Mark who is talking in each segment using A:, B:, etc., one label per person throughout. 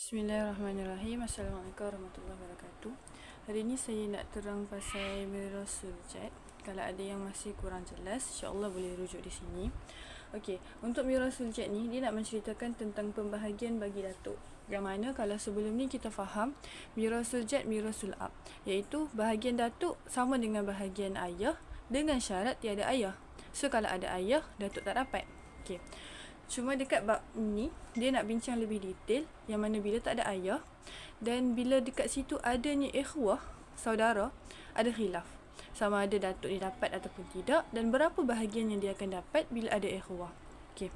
A: Bismillahirrahmanirrahim. Assalamualaikum warahmatullahi wabarakatuh. Hari ini saya nak terang pasal Mirasul Jet. Kalau ada yang masih kurang jelas, insya-Allah boleh rujuk di sini. Okey, untuk Mirasul Jet ni dia nak menceritakan tentang pembahagian bagi datuk. Yang mana kalau sebelum ni kita faham Mirasul Jet, Mirasul Ab, iaitu bahagian datuk sama dengan bahagian ayah dengan syarat tiada ayah. So kalau ada ayah, datuk tak dapat. Okey. Cuma dekat bab ni dia nak bincang lebih detail yang mana bila tak ada ayah dan bila dekat situ adanya ikhwah, saudara, ada khilaf. Sama ada datuk dia dapat ataupun tidak dan berapa bahagian yang dia akan dapat bila ada ikhwah. Okey.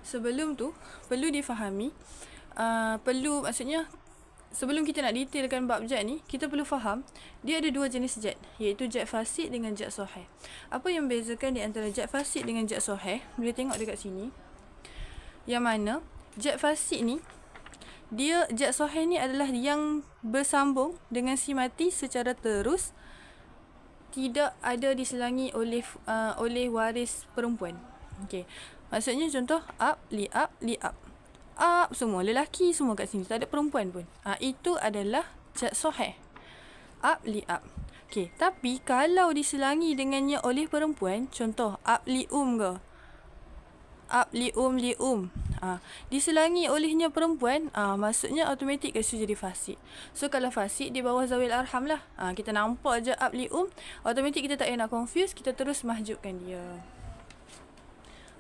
A: Sebelum tu perlu difahami maksudnya sebelum kita nak detailkan bab jet ni, kita perlu faham dia ada dua jenis jet, iaitu jet fasid dengan jet sahih. Apa yang membezakan di antara jet fasid dengan jet sahih? Boleh tengok dekat sini. Yang mana jet fasid ni, dia jet sahih ni adalah yang bersambung dengan si mati secara terus, tidak ada diselangi oleh waris perempuan. Okey. Maksudnya contoh ab, li ab. Ab semua lelaki semua kat sini, tak ada perempuan pun. Itu adalah jet sahih. Ab li ab. Okey, tapi kalau diselangi dengannya oleh perempuan, contoh ab li ke. Ab li diselangi olehnya perempuan, maksudnya automatik kasi jadi fasid. So kalau fasid di bawah zawil arham lah. Kita nampak je ab li automatik kita tak payah nak confuse, kita terus mahjubkan dia.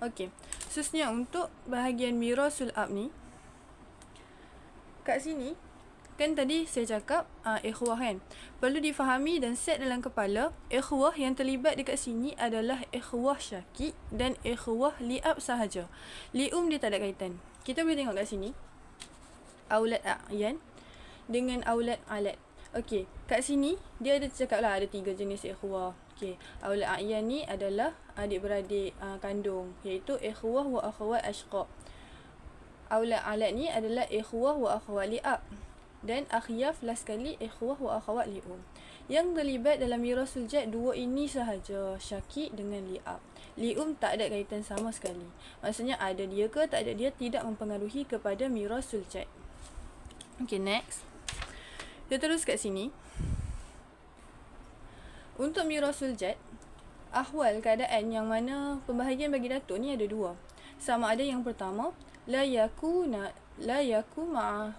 A: Okey, khususnya untuk bahagian mirasul ab ni, kat sini kan tadi saya cakap ikhwah kan, perlu difahami dan set dalam kepala, ikhwah yang terlibat dekat sini adalah ikhwah syakik dan ikhwah liab sahaja. Lium dia tak ada kaitan. Kita boleh tengok kat sini aulad a'yan dengan aulad alat. Okey, kat sini dia ada cakap lah ada 3 jenis ikhwah. Okey, aulad a'yan ni adalah adik-beradik kandung, iaitu ikhwah wa akhwat ashqa. Aulad alat ni adalah ikhwah wa akhwat liab. Dan akhyaf last sekali ikhwah wa akhwat lium. Yang terlibat dalam mirasul jet dua ini sahaja, syakik dengan liab. Lium tak ada kaitan sama sekali. Maksudnya ada dia ke tak ada dia tidak mempengaruhi kepada mirasul jet. Okey, next. Kita terus kat sini. Untuk mirasul jet, ahwal keadaan yang mana pembahagian bagi datuk ni ada dua. Sama ada yang pertama, la yaku ma'ahu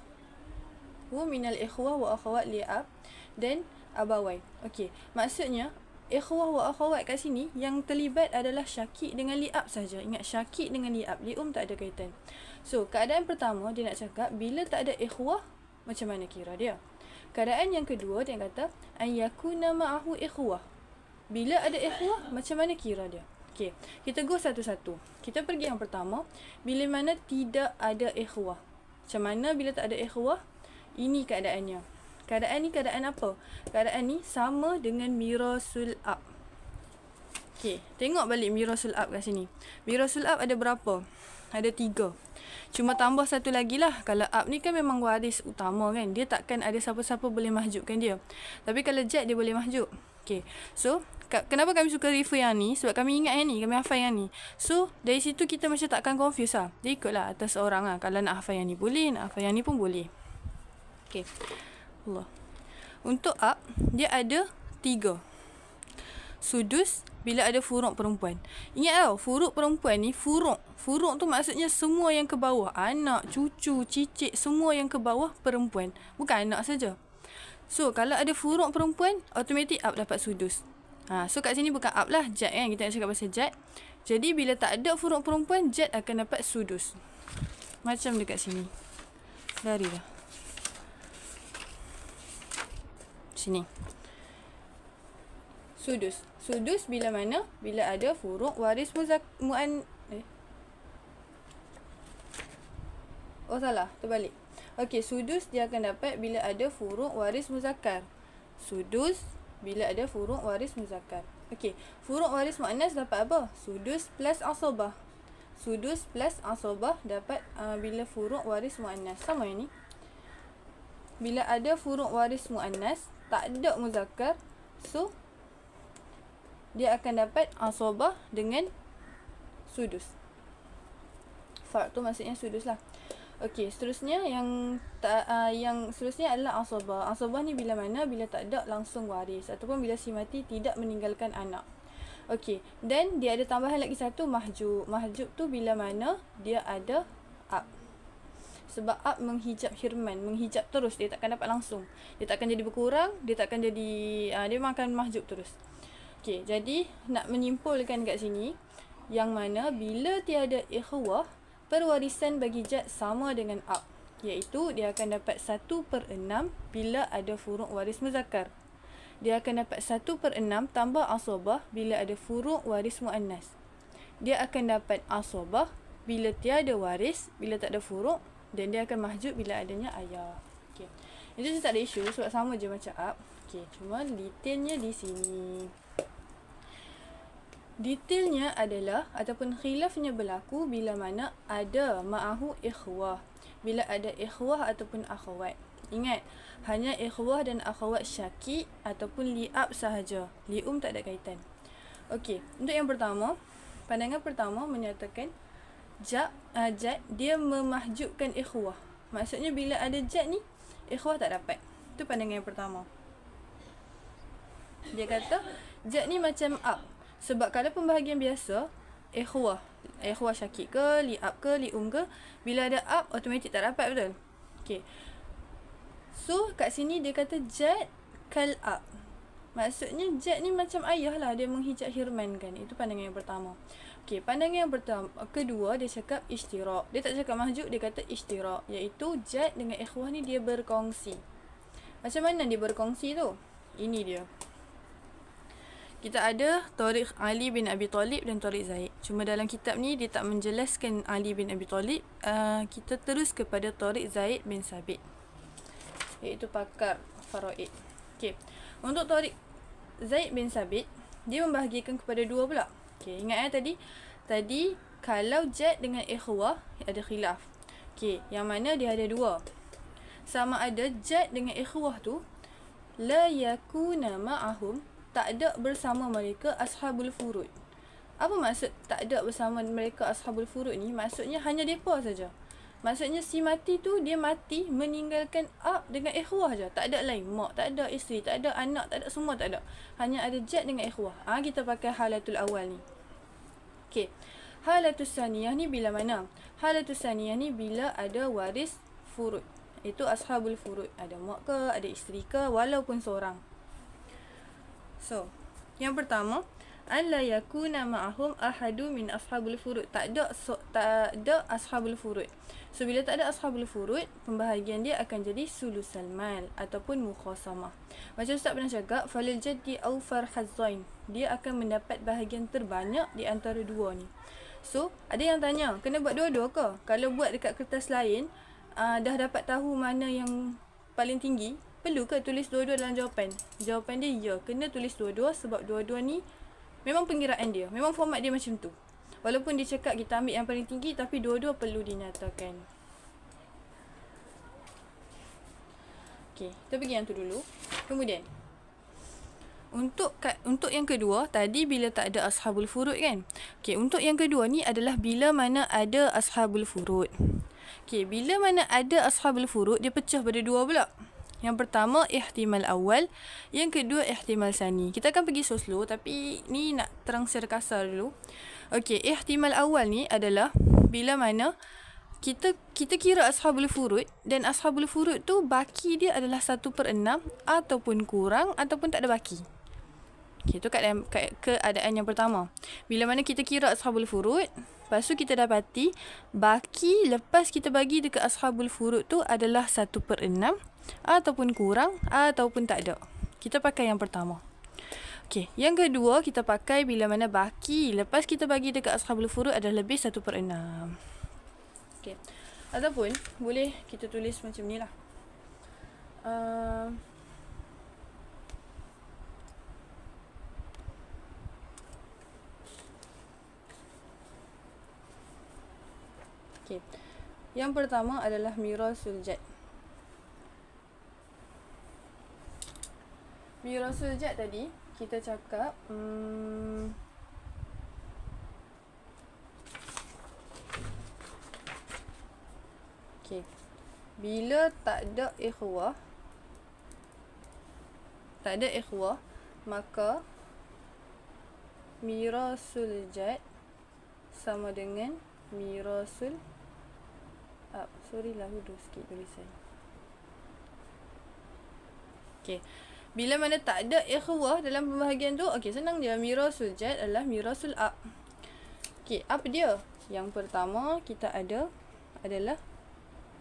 A: minal ikhwah wa akhwat li'ab dan abawai. Okey, maksudnya ikhwah wa akhwat kat sini yang terlibat adalah syakik dengan li'ab saja. Ingat, syakik dengan li'ab, li'um tak ada kaitan. So, keadaan pertama dia nak cakap bila tak ada ikhwah, macam mana kira dia? Keadaan yang kedua dia kata an yakuna ma'ahu ikhwah. Bila ada ikhwah, macam mana kira dia? Okey, kita go satu-satu. Kita pergi yang pertama, bila mana tidak ada ikhwah. Macam mana bila tak ada ikhwah? Ini keadaannya. Keadaan ni keadaan apa? Keadaan ni sama dengan mirasul ab. Okey, tengok balik mirasul ab kat sini. Mirasul ab ada berapa? Ada 3. Cuma tambah satu lagi lah. Kalau ab ni kan memang waris utama kan, dia takkan ada siapa-siapa boleh mahjubkan dia. Tapi kalau jet dia boleh mahjub. Okay, so kenapa kami suka refer yang ni? Sebab kami ingat yang ni, kami hafal yang ni. So dari situ kita macam takkan confuse lah. Dia ikutlah atas orang lah. Kalau nak hafal yang ni boleh, nak hafal yang ni pun boleh. Okay, Allah. Untuk ab, dia ada 3. Sudus bila ada furuk perempuan. Ingat tau, furuk perempuan ni furuk. Furuk tu maksudnya semua yang ke bawah. Anak, cucu, cicit, semua yang ke bawah perempuan. Bukan anak saja. So, kalau ada furuk perempuan, automatik ab dapat sudus. So kat sini bukan ab lah, jet kan. Kita nak cakap pasal jet. Jadi, bila tak ada furuk perempuan, jet akan dapat sudus. Macam dekat sini. Lari dah. Sini. Sudus. Sudus bila mana? Bila ada furuk waris Oh salah, terbalik. Okey, sudus dia akan dapat bila ada furuk waris muzakkar. Sudus bila ada furuk waris muzakkar. Okey, furuk waris muannas dapat apa? Sudus plus asabah. Sudus plus asabah dapat bila furuk waris muannas. Sama yang ni. Bila ada furuk waris muannas, tak ada muzakkar, so dia akan dapat asabah dengan sudus. Fard tu maksudnya sudus lah. Okey, seterusnya yang seterusnya adalah asabah. Asabah ni bila mana? Bila tak ada langsung waris ataupun bila si mati tidak meninggalkan anak. Okey, dan dia ada tambahan lagi satu, mahjub. Mahjub tu bila mana dia ada ab. Sebab ab menghijab hirman, menghijab terus, dia takkan dapat langsung. Dia takkan jadi berkurang, dia takkan jadi dia memang akan mahjub terus. Okey, jadi nak menyimpulkan kat sini yang mana bila tiada ikhwah, perwarisan bagi jad sama dengan ab, iaitu dia akan dapat 1/6 bila ada furuk waris muzakkar. Dia akan dapat 1/6 tambah asabah bila ada furuk waris muannas. Dia akan dapat asabah bila tiada waris, bila tak ada furuk, dan dia akan mahjub bila adanya ayah. Okey. Itu tak ada isu sebab sama je macam ab. Okey, cuma detailnya di sini. Detailnya adalah ataupun khilafnya berlaku bila mana ada ma'ahu ikhwah. Bila ada ikhwah ataupun akhwat. Ingat, hanya ikhwah dan akhwat syakik ataupun li'ab sahaja. Li'um tak ada kaitan. Okey, untuk yang pertama, pandangan pertama menyatakan jad dia memahjubkan ikhwah. Maksudnya bila ada jad ni, ikhwah tak dapat. Itu pandangan yang pertama. Dia kata jad ni macam ab. Sebab kalau pembahagian biasa, ikhwah syakik ke, li'ab ke, li'um ke, bila ada ab, automatik tak dapat, betul? Okay. So, kat sini dia kata jad kal ab. Maksudnya jad ni macam ayah lah, dia menghijab hirman kan. Itu pandangan yang pertama. Okay, pandangan yang kedua, dia cakap ishtirak. Dia tak cakap mahjub, dia kata ishtirak. Iaitu jad dengan ikhwah ni dia berkongsi. Macam mana dia berkongsi tu? Ini dia. Kita ada Tariq Ali bin Abi Talib dan Tariq Zaid. Cuma dalam kitab ni dia tak menjelaskan Ali bin Abi Talib. Kita terus kepada Tariq Zaid bin Sabit, iaitu pakar faraid. Okey. Untuk Tariq Zaid bin Sabit, dia membahagikan kepada dua pula. Okey, ingat tadi kalau jad dengan ikhwah ada khilaf. Okey, yang mana dia ada dua. Sama ada jad dengan ikhwah tu la yakuna ma'ahum, tak ada bersama mereka ashabul furud. Apa maksud tak ada bersama mereka ashabul furud ni? Maksudnya hanya depa saja. Maksudnya si mati tu dia mati meninggalkan ab dengan ikhwah je. Tak ada lain. Mak tak ada, isteri tak ada, anak tak ada, semua tak ada. Hanya ada jad dengan ikhwah. Kita pakai halatul awal ni. Okey. Halatul saniyah ni bila mana? Halatul saniyah ni bila ada waris furud. Itu ashabul furud. Ada mak ke, ada isteri ke, walaupun seorang. So, yang pertama, an la yakuna ma'ahum ahadu min ashabul furud. Tak ada ashabul furud. So, bila tak ada ashabul furud, pembahagian dia akan jadi sulusal mal ataupun mukhasamah. Macam Ustaz pernah cakap, falil jaddi au farhazzain. Dia akan mendapat bahagian terbanyak di antara dua ni. So, ada yang tanya, kena buat dua-dua ke? Kalau buat dekat kertas lain, dah dapat tahu mana yang paling tinggi, perlu ke tulis dua-dua dalam jawapan? Jawapan dia ya, kena tulis dua-dua sebab dua-dua ni memang pengiraan dia, memang format dia macam tu. Walaupun dia cakap kita ambil yang paling tinggi, tapi dua-dua perlu dinyatakan. Okey, kita pergi yang tu dulu. Kemudian untuk yang kedua, tadi bila tak ada ashabul furud kan? Okey, untuk yang kedua ni adalah bila mana ada ashabul furud. Okey, bila mana ada ashabul furud, dia pecah pada dua pula. Yang pertama, ihtimal awal. Yang kedua, ihtimal sani. Kita akan pergi so slow, tapi ni nak terang secara kasar dulu. Okey, ihtimal awal ni adalah bila mana kita kira ashabul furud, dan ashabul furud tu baki dia adalah 1/6 ataupun kurang ataupun tak ada baki. Okay, itu keadaan yang pertama. Bila mana kita kira ashabul furud, lepas tu kita dapati baki lepas kita bagi dekat ashabul furud tu adalah 1/6 ataupun kurang ataupun tak ada. Kita pakai yang pertama. Okey, yang kedua kita pakai bila mana baki lepas kita bagi dekat ashabul furud adalah lebih 1/6. Okey. Ataupun boleh kita tulis macam ni lah. Okey. Yang pertama adalah mirasul jad. Mirasul jad tadi kita cakap Okey. Bila tak ada ikhwah, maka mirasul jad sama dengan mirasul ab. Sorry lah, hudu sikit tulisan. Okey. Bila mana tak ada ikhwah dalam pembahagian tu, okey, senang je. Mirasul jad adalah mirasul ab. Okey, apa dia? Yang pertama kita ada adalah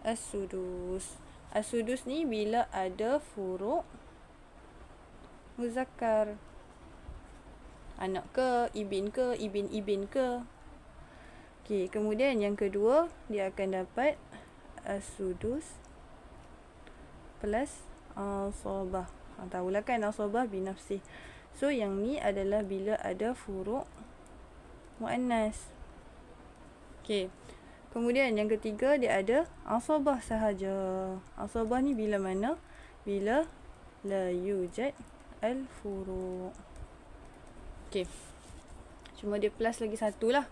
A: as-sudus. As-sudus ni bila ada furuk muzakkar. Anak ke, ibin ke, ibin ke. Okey, kemudian yang kedua dia akan dapat as-sudus plus asabah. Tahulah kan asabah binafsih. So yang ni adalah bila ada furuk muannas. Okey. Kemudian yang ketiga dia ada asabah sahaja. Asabah ni bila mana? Bila la yujad al-furu'. Okey. Cuma dia plus lagi satu lah.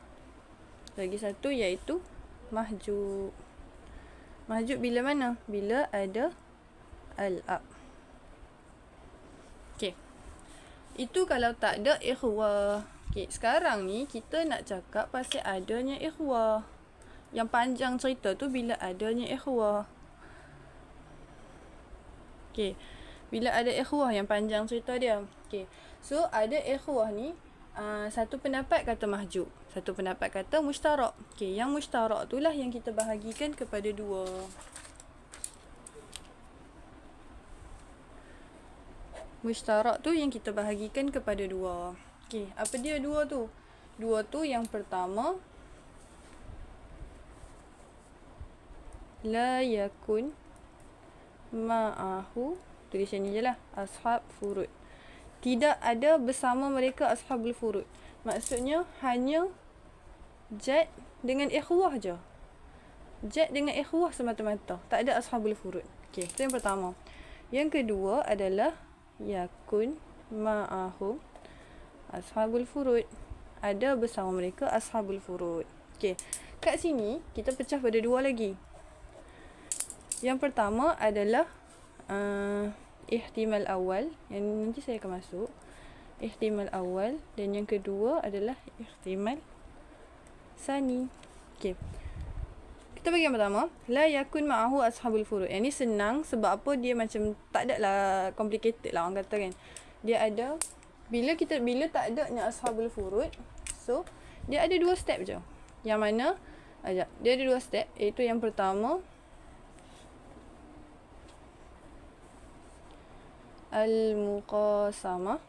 A: Lagi satu iaitu mahjub. Mahjub bila mana? Bila ada al-ab. Okey. Itu kalau tak ada ikhwah. Okey, sekarang ni kita nak cakap pasal adanya ikhwah. Yang panjang cerita tu bila adanya ikhwah. Okey. Bila ada ikhwah yang panjang cerita dia. Okey. So ada ikhwah ni satu pendapat kata mahjub, satu pendapat kata mushtarak. Okey, yang mushtarak itulah yang kita bahagikan kepada dua. Mushtarak tu yang kita bahagikan kepada dua. Okey, apa dia dua tu? Dua tu yang pertama la yakun ma'ahu, tulisan ni je lah, ashab furud. Tidak ada bersama mereka ashabul furud. Maksudnya hanya jad dengan ikhwah je. Jad dengan ikhwah semata-mata. Tak ada ashabul furud. Okey, itu yang pertama. Yang kedua adalah yakun ma'ahum ashabul furud. Ada bersama mereka ashabul furud. Okey, kat sini kita pecah pada dua lagi. Yang pertama adalah ihtimal awal, yang nanti saya akan masuk. Ihtimal awal, dan yang kedua adalah ihtimal sani. Okey. Kita bagi yang pertama, la yakun ma'ahu ashabul furud. Yang ni senang sebab apa, dia macam tak ada lah complicated lah orang kata kan. Dia ada bila tak adanya ashabul furud, so dia ada dua step je. Yang mana dia ada dua step, iaitu yang pertama al-muqasamah,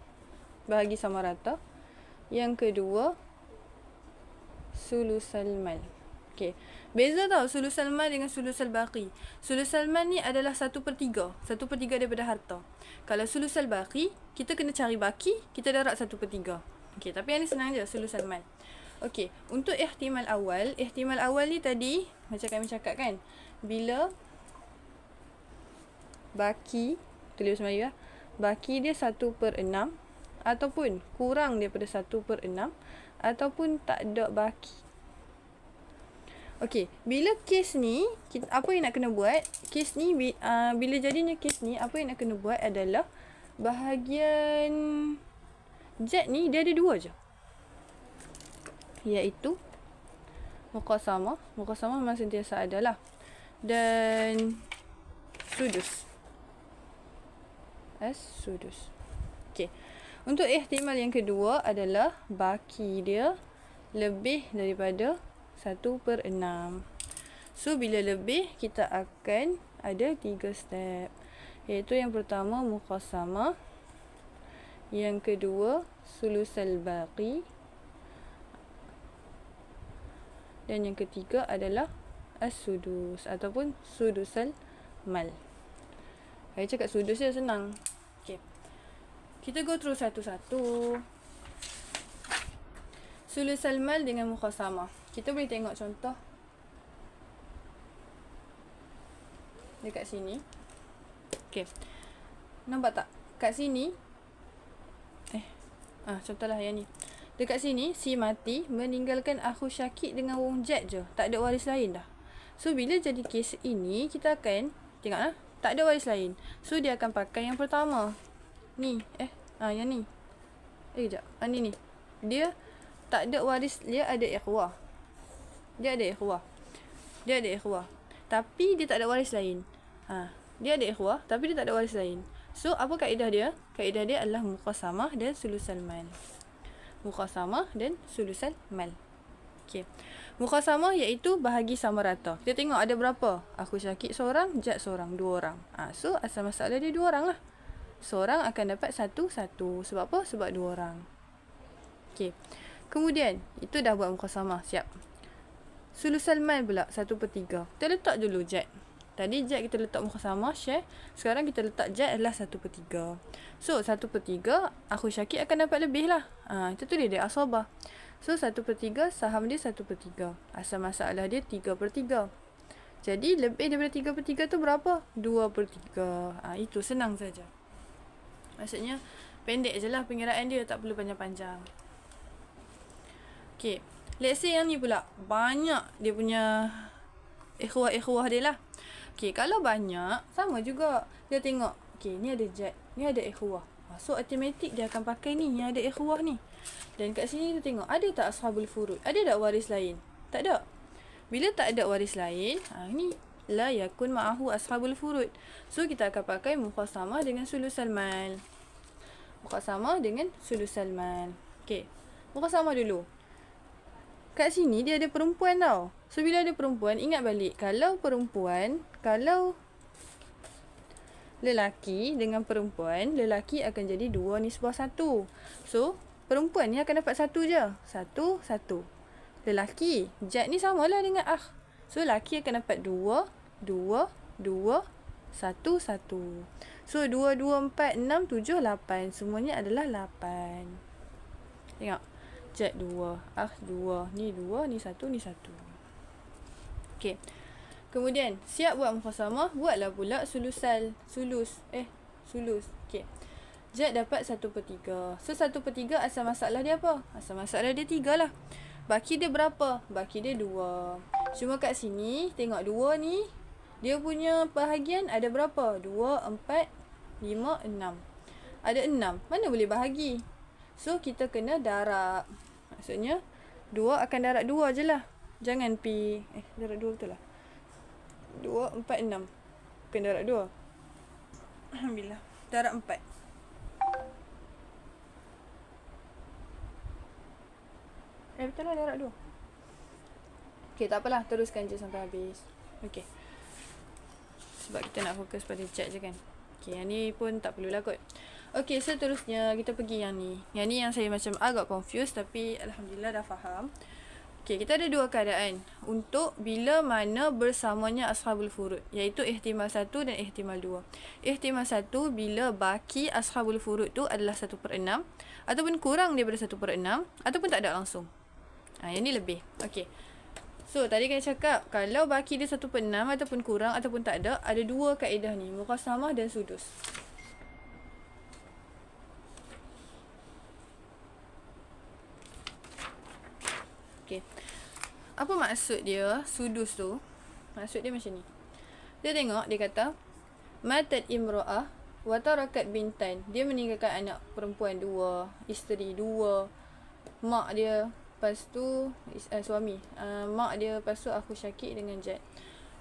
A: bahagi sama rata. Yang kedua sulusal mal. Okey, beza tau sulusal mal dengan sulusal baqi. Sulusal mal ni adalah 1/3, 1/3 daripada harta. Kalau sulusal baqi, kita kena cari baki, kita darab 1/3. Okey, tapi yang ni senang je, sulusal mal. Okey, untuk ihtimal awal ni tadi macam kami cakap kan, bila baki, tulis Melayu lah, baki dia 1/6 ataupun kurang daripada 1/6 ataupun tak ada baki. Okey, bila kes ni apa yang nak kena buat? Kes ni bila jadinya kes ni, apa yang nak kena buat adalah bahagian jad ni dia ada dua je. Iaitu muqasamah. Muqasamah memang sentiasa ada lah. Dan sudus. As-sudus. Okey. Untuk ihtimal yang kedua adalah baki dia lebih daripada 1/6. So bila lebih, kita akan ada 3 step. Iaitu yang pertama muqasamah, yang kedua sulusal baqi, dan yang ketiga adalah as-sudus ataupun sudusal mal. Saya cakap sudus je senang. Okay. Kita go through satu-satu. Sulusal mal dengan muqasamah. Kita boleh tengok contoh dekat sini. Okay. Nampak tak? Kat sini. Contohlah yang ni. Dekat sini, si mati meninggalkan akhu syakik dengan wong jad je. Tak ada waris lain dah. So, bila jadi kes ini, kita akan tengoklah, tak ada waris lain. So, dia akan pakai yang pertama. Ni, yang ni. Kejap. Ni. Dia tak ada waris, dia ada ikhwah. Dia ada ikhwah. Tapi dia tak ada waris lain. Dia ada ikhwah, tapi dia tak ada waris lain. So, apa kaedah dia? Kaedah dia adalah muqasamah dan sulusul mal. Muqasamah dan sulusul mal. Okey. Muqasamah iaitu bahagi sama rata. Kita tengok ada berapa? Aku Syakib seorang, Jad seorang, 2 orang. So, asal masalah dia 2 orang lah. Seorang akan dapat 1-1. Sebab apa? Sebab 2 orang. Okey. Kemudian, itu dah buat muqasamah. Siap. Sulusul mal pula, 1/3. Kita letak dulu Jad. Tadi Jad kita letak muqasamah, share. Sekarang kita letak Jad adalah 1/3. So, 1/3, aku Syakib akan dapat lebih lah. Itu tulis dia asabah. So, 1/3, saham dia 1/3. Asal masalah dia 3/3. Jadi, lebih daripada 3/3 tu berapa? 2/3. Itu senang saja. Maksudnya, pendek je lah pengiraan dia. Tak perlu panjang-panjang. Okay. Let's say yang ni pula. Banyak dia punya ikhwah dia lah. Okay. Kalau banyak, sama juga. Dia tengok. Okay. Ni ada Jad. Ni ada ikhwah. So, automatik dia akan pakai ni. Yang ada ikhwah ni. Dan kat sini kita tengok. Ada tak ashabul furud? Ada tak waris lain? Tak ada. Bila tak ada waris lain. Ni. La yakun ma'ahu ashabul furud. So, kita akan pakai muqasamah dengan sulusul mal. Muqasamah dengan sulusul mal. Okay. Muqasamah dulu. Kat sini dia ada perempuan tau. So, bila ada perempuan, ingat balik. Kalau perempuan, kalau lelaki dengan perempuan, lelaki akan jadi 2 nisbah 1. So, perempuan ni akan dapat 1 je. 1. Lelaki. Jad ni samalah dengan So, lelaki akan dapat 2, 2, 2, 1, 1. So, 2, 2, 4, 6, 7, 8. Semuanya adalah 8. Tengok. Jad 2, 2. Ni 2, ni 1, ni 1. Okay. Kemudian, siap buat muqasamah. Buatlah pula sulus. Okay. Jad dapat 1/3. So, 1/3 asal masalah dia apa? Asal masalah dia 3 lah. Baki dia berapa? Baki dia 2. Cuma kat sini, tengok 2 ni. Dia punya bahagian ada berapa? 2, 4, 5, 6. Ada 6. Mana boleh bahagi? So, kita kena darab. Maksudnya, 2 akan darab 2 je lah. Jangan pi... darab 2 betul lah. 2, 4, 6. Bukan darab 2. Alhamdulillah. Darab 4. Betul lah darab 2. Okay, tak apalah. Teruskan je sampai habis. Okay. Sebab kita nak fokus pada chat je kan. Okay, yang ni pun tak perlulah kot. Okay, seterusnya kita pergi yang ni. Yang ni yang saya macam agak confused. Tapi Alhamdulillah dah faham. Okay, kita ada 2 keadaan. Untuk bila mana bersamanya ashabul furud. Iaitu ihtimal 1 dan ihtimal 2. Ihtimal 1 bila baki ashabul furud tu adalah 1/6. Ataupun kurang daripada 1/6. Ataupun tak ada langsung. Yang ni lebih. Okay. So, tadi kan cakap. Kalau baki dia 1/6 ataupun kurang ataupun tak ada. Ada 2 kaedah ni. Muqasamah dan sudus. Okay. Apa maksud dia sudus tu? Maksud dia macam ni. Dia tengok, dia kata matat imra'ah wa tarakat bintan. Dia meninggalkan anak perempuan 2, isteri 2, mak dia, lepas tu suami, mak dia, lepas tu aku Syakib dengan Jad.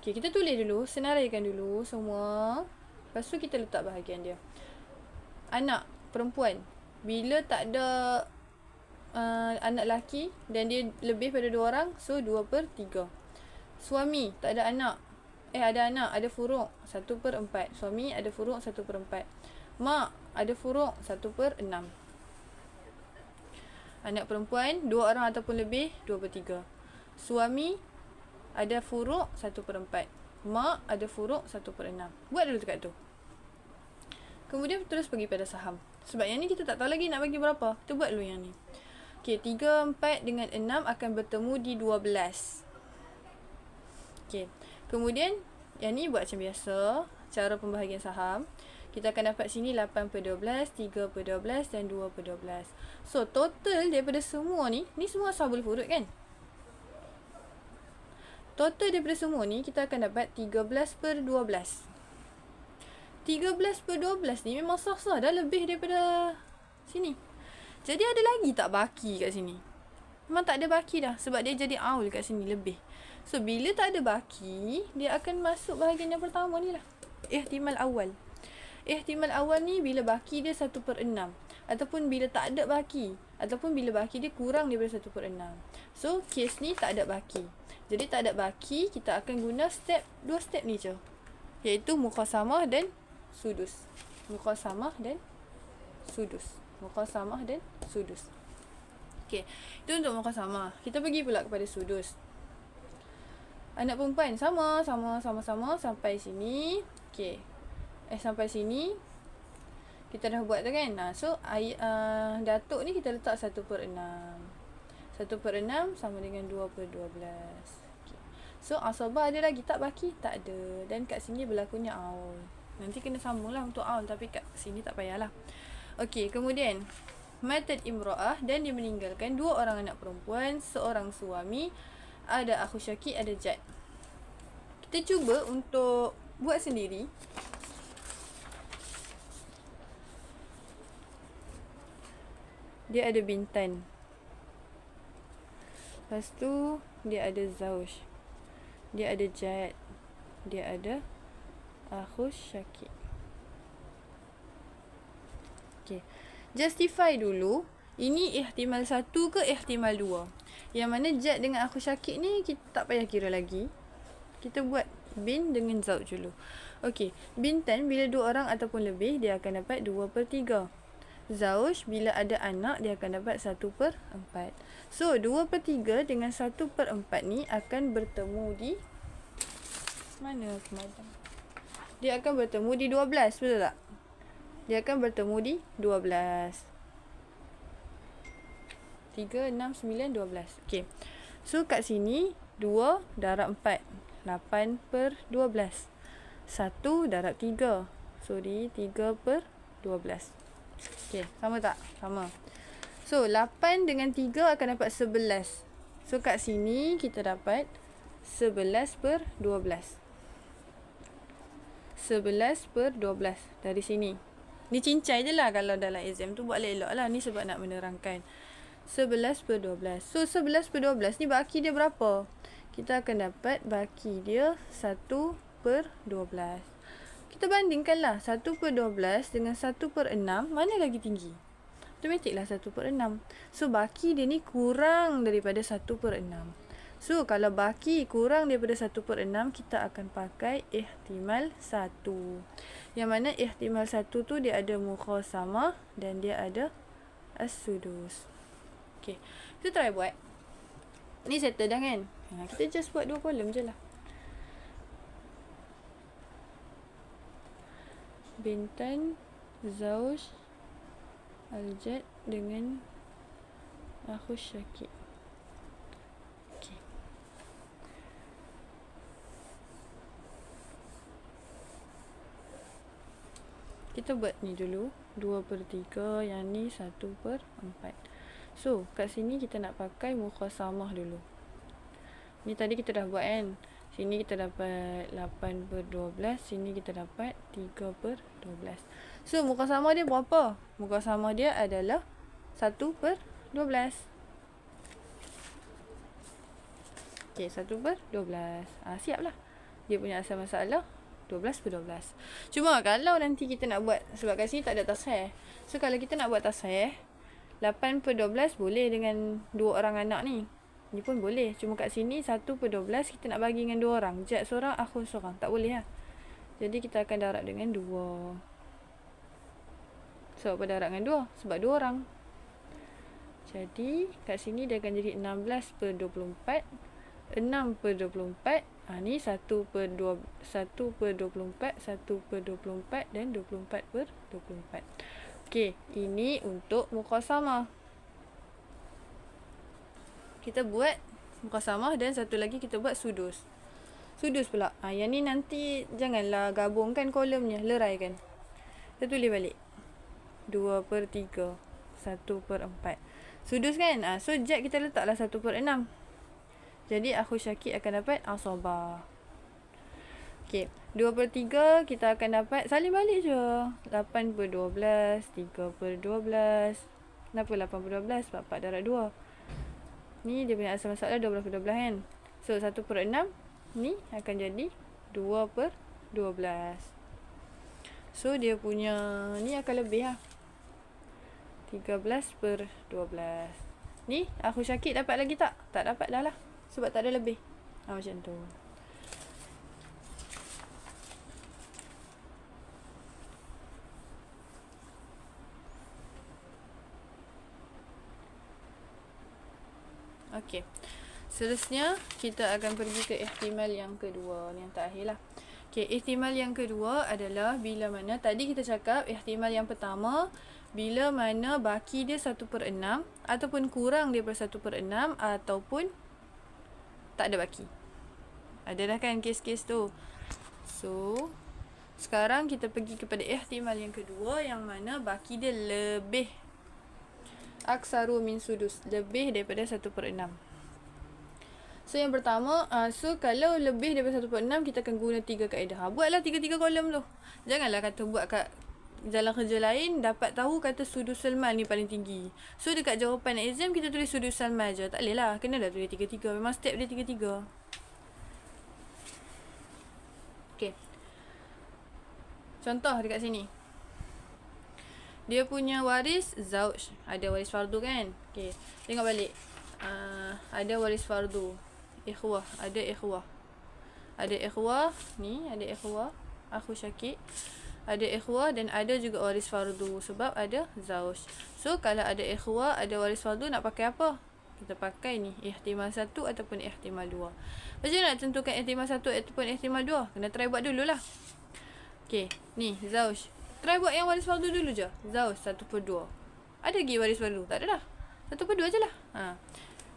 A: Okay, kita tulis dulu, senaraikan dulu semua. Lepas tu kita letak bahagian dia. Anak perempuan bila tak ada anak lelaki dan dia lebih pada 2 orang, so 2/3. Suami tak ada anak, ada anak, ada furuk 1/4. Suami ada furuk 1/4. Mak ada furuk 1/6. Anak perempuan 2 orang ataupun lebih 2/3. Suami ada furuk 1/4. Mak ada furuk 1/6. Buat dulu dekat tu. Kemudian terus pergi pada saham. Sebab yang ni kita tak tahu lagi nak bagi berapa. Kita buat dulu yang ni. Okay, 3, 4 dengan 6 akan bertemu di 12. Okay. Kemudian, yang ni buat macam biasa. Cara pembahagian saham. Kita akan dapat sini 8/12, 3/12 dan 2/12. So, total daripada semua ni semua ashabul furud kan? Total daripada semua ni kita akan dapat 13/12. 13/12 ni memang sah-sah dah lebih daripada sini. Jadi ada lagi tak baki kat sini? Memang tak ada baki dah sebab dia jadi aul kat sini lebih. So bila tak ada baki, dia akan masuk bahagian yang pertama ni lah. Ihtimal awal. Ihtimal awal ni bila baki dia 1/6. Ataupun bila tak ada baki. Ataupun bila baki dia kurang daripada 1/6. So kes ni tak ada baki. Jadi tak ada baki, kita akan guna dua step ni je. Iaitu muqasamah dan sudus. Muqasamah dan sudus. Muqasamah dan sudus. Okey, itu untuk muqasamah. Kita pergi pula kepada sudus. Anak perempuan sama sampai sini. Okey. Sampai sini kita dah buat tu kan. So datuk ni kita letak 1/6. 1/6 sama dengan 2/12. Okay. So asabah ada lagi tak baki? Tak ada. Dan kat sini berlakunya aul. Nanti kena sambung lah untuk aul, tapi kat sini tak payahlah. Okey, kemudian matat imra'ah dan dia meninggalkan 2 orang anak perempuan, seorang suami, ada akhu syakik, ada jad. Kita cuba untuk buat sendiri. Dia ada bintan. Lepas tu dia ada zauj. Dia ada jad. Dia ada akhu syakik. Okay. Justify dulu. Ini ihtimal 1 ke ihtimal 2? Yang mana jad dengan akhu syakik ni kita tak payah kira lagi. Kita buat bin dengan zauj dulu. Okey, bintan bila 2 orang ataupun lebih dia akan dapat 2/3. Zauj bila ada anak dia akan dapat 1/4. So 2/3 dengan 1/4 ni akan bertemu di mana kemarin? Dia akan bertemu di 12, betul tak? Dia akan bertemu di 12. 3, 6, 9, 12. Okey. So kat sini 2 darab 4. 8/12. 1 darab 3. Sorry, 3/12. Okey, sama tak? Sama. So 8 dengan 3 akan dapat 11. So kat sini kita dapat 11/12. 11/12 dari sini. Ni cincai je lah, kalau dalam exam tu buat elok lah. Ni sebab nak menerangkan. 11/12. So 11/12 ni baki dia berapa? Kita akan dapat baki dia 1/12. Kita bandingkanlah 1/12 dengan 1/6. Mana lagi tinggi? Automatik lah 1/6. So baki dia ni kurang daripada 1/6. So kalau baki kurang daripada 1/6, kita akan pakai ihtimal 1. Yang mana ihtimal 1 tu dia ada muqasamah dan dia ada as-sudus. Okay, kita try buat. Ni settle dah kan? Kita just buat 2 kolom je lah. Bintan, zauj, al-jad dengan akhu syakik. Okay. Kita buat ni dulu. 2/3, yang ni 1/4. So, kat sini kita nak pakai muqasamah dulu. Ni tadi kita dah buat kan. Sini kita dapat 8/12. Sini kita dapat 3/12. So, muqasamah dia berapa? Muqasamah dia adalah 1/12. Okay, 1/12. Siap lah. Dia punya asal masalah 12/12. Cuma kalau nanti kita nak buat, sebab kat sini tak ada tasahih. So, kalau kita nak buat tasahih, 8/12 boleh dengan 2 orang anak ni. Ni pun boleh. Cuma kat sini 1/12 kita nak bagi dengan 2 orang. Jad seorang, akhun seorang. Tak boleh lah. Jadi kita akan darab dengan 2. Sebab apa darab dengan 2? Sebab 2 orang. Jadi kat sini dia akan jadi 16/24. 6/24. Ni 1/24, 1/24 dan 24/24. Okey, ini untuk muqasamah. Kita buat muqasamah dan satu lagi kita buat sudus. Sudus pula. Yang ni nanti janganlah gabungkan kolomnya, leraikan. Kita tulis balik. 2/3, 1/4. Sudus kan? So jad kita letaklah 1/6. Jadi akhu syakik akan dapat asabah. Okey, 2/3 kita akan dapat salin balik je. 8/12, 3/12. Kenapa 8/12? Sebab 4 darab 2. Ni dia punya asal masalah 12/12 kan. So 1/6 ni akan jadi 2/12. So dia punya ni akan lebih lah. 13/12. Ni akhu syakik dapat lagi tak? Tak dapat dah lah. Sebab tak ada lebih. Macam tu. Okey. Seterusnya kita akan pergi ke ihtimal yang kedua, yang terakhir lah. Okey, ihtimal yang kedua adalah bila mana tadi kita cakap ihtimal yang pertama bila mana baki dia 1/6 ataupun kurang daripada 1/6 ataupun tak ada baki. Ada dah kan kes-kes tu. So, sekarang kita pergi kepada ihtimal yang kedua yang mana baki dia lebih aksaru min sudus, lebih daripada 1/6. So yang pertama, so kalau lebih daripada 1/6 kita akan guna 3 kaedah. Buatlah 3 kolom tu. Janganlah kata buat kat jalan kerja lain dapat tahu kata sudusul mal ni paling tinggi. So dekat jawapan exam kita tulis sudusul mal je. Tak boleh lah, kena dah tulis 3. Memang step dia 3. Okey. Contoh dekat sini. Dia punya waris zauj, ada waris fardu kan? Okey, tengok balik. Ada waris fardu. Ikhwah, ada ikhwah. Ada ikhwah, ni ada ikhwah, akhu syakik. Ada ikhwah dan ada juga waris fardu sebab ada zauj. So kalau ada ikhwah, ada waris fardu, nak pakai apa? Kita pakai ni ihtimal 1 ataupun ihtimal 2. Macam mana nak tentukan ihtimal 1 ataupun ihtimal 2? Kena try buat dululah. Okey, ni zauj. Try buat yang waris fardu dulu je. Zauj 1/2. Ada lagi waris fardu? Tak ada dah. 1/2 je lah.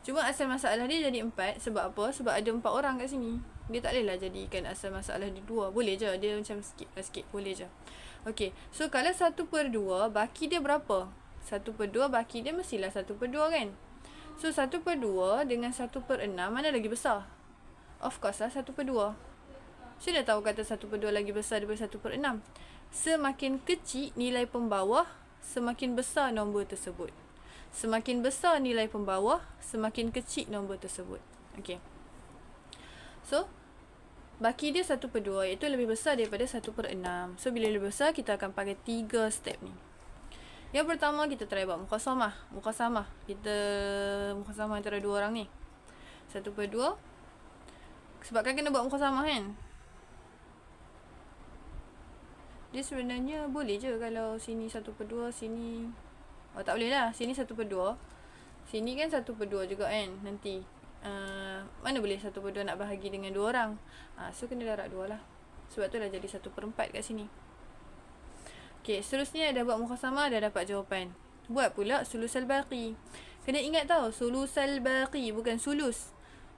A: Cuma asal masalah dia jadi 4. Sebab apa? Sebab ada 4 orang kat sini. Dia tak boleh lah jadikan asal masalah dia 2. Boleh je. Dia macam sikit. Boleh je. Okey. So kalau 1/2, baki dia berapa? 1/2 baki dia mestilah 1/2 kan? So 1/2 dengan 1/6 mana lagi besar? Of course lah 1/2. So dah tahu kata 1/2 lagi besar daripada 1/6. Semakin kecil nilai pembawah, semakin besar nombor tersebut. Semakin besar nilai pembawah, semakin kecil nombor tersebut. Okey. So, baki dia 1/2 iaitu lebih besar daripada 1/6. So, bila lebih besar, kita akan pakai 3 step ni. Yang pertama, kita try buat mukhasamah. Kita mukhasamah antara 2 orang ni. 1/2. Sebab kan kena buat mukhasamah kan? Dia sebenarnya boleh je kalau sini 1/2, sini... Oh, tak boleh lah. Sini 1/2. Sini kan 1/2 juga kan nanti. Mana boleh 1/2 nak bahagi dengan 2 orang. So, kena darab 2 lah. Sebab tu dah jadi 1/4 kat sini. Okay, seterusnya dah buat mukhasamah, dah dapat jawapan. Buat pula sulusal baqi. Kena ingat tau, sulusal baqi bukan sulus.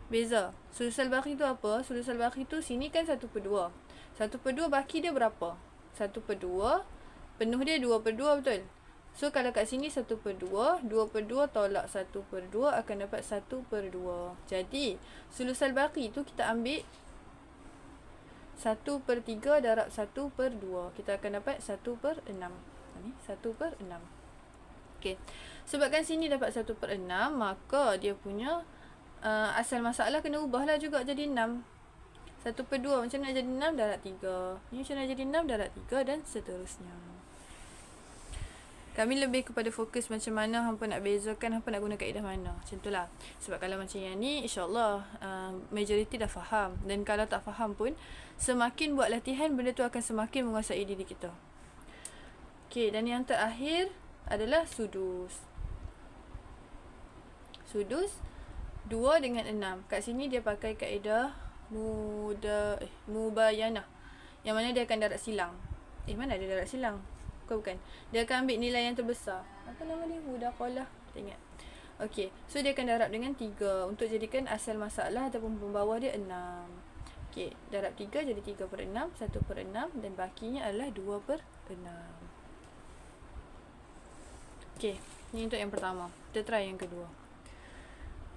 A: Beza. Sulusal baqi tu apa? Sulusal baqi tu sini kan 1/2. 1/2 baki dia berapa? 1/2 penuh dia 2/2 betul. So kalau kat sini 1/2, 2/2 tolak 1/2 akan dapat 1/2. Jadi sulusal baqi tu kita ambil 1/3 darab 1/2. Kita akan dapat 1/6. Ni 1/6. Okey. Sebabkan sini dapat 1/6, maka dia punya asal masalah kena ubahlah juga jadi 6. 1/2 macam nak jadi 6 darab 3. Ni macam nak jadi 6 darab 3 dan seterusnya. Kami lebih kepada fokus macam mana hampa nak bezakan, hampa nak guna kaedah mana. Macam tu lah. Sebab kalau macam yang ni, insyaAllah majoriti dah faham. Dan kalau tak faham pun, semakin buat latihan, benda tu akan semakin menguasai diri kita. Okey, dan yang terakhir adalah sudus. Sudus 2 dengan 6. Kat sini dia pakai kaedah mubayanah. Yang mana dia akan darab silang. Mana ada darab silang? Bukan. Dia akan ambil nilai yang terbesar. Apa nama dia? Mudaqalah. Tak ingat. Okey. So dia akan darab dengan 3 untuk jadikan asal masalah ataupun pembawah dia 6. Okey. Darab 3 jadi 3/6, 1/6 dan bakinya adalah 2/6. Okey. Ni untuk yang pertama. Kita try yang kedua.